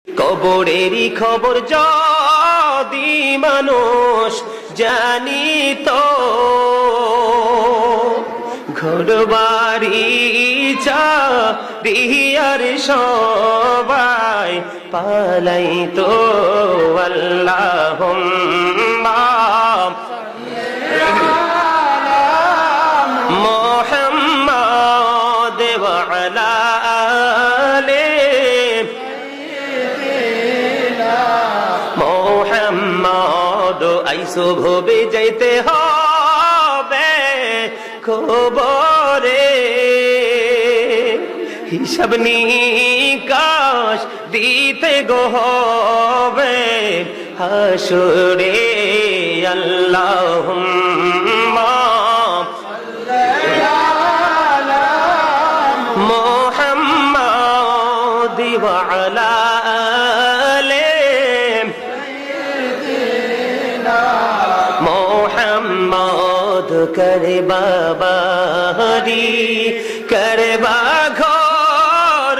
কবরেরই খবর যদি মানুষ জানিত, ঘরবাড়ি চারিয়ার সবাই পালাইতো। আল্লাহুম্মা মুহাম্মাদ ওয়া আলা আলি মুহাম্মাদ। আইসো ভবে যাইতে হবে খবরে, হিসাব নিকাশ দিতে গো হবে হাসরে। আল্লাহুম্মা মুহাম্মাদ ওয়া আলা আলি মুহাম্মাদ। করবা বাড়ি করবা ঘর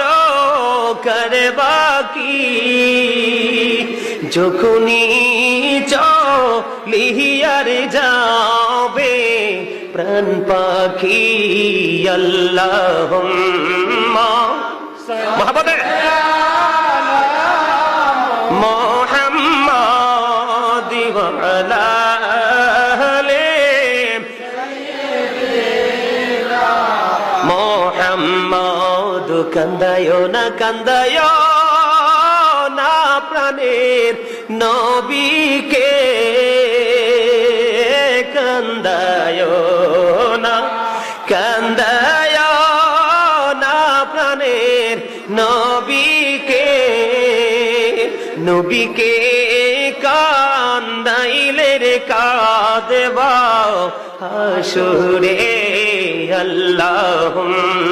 করবা কি, যখনই চলিয়ার যাবে প্রাণ পাখি। আল্লাহুম্মা মুহাম্মাদ ওয়া আলা আলি মুহাম্মাদ। কান্দায় না কান্দায় না প্রাণের নবীকে, কান্দায় না কান্দায় না প্রাণের নবীকে। নবীকে কান্দাইলে রে কাঁদবা হাসরে। আল্লাহুম্মা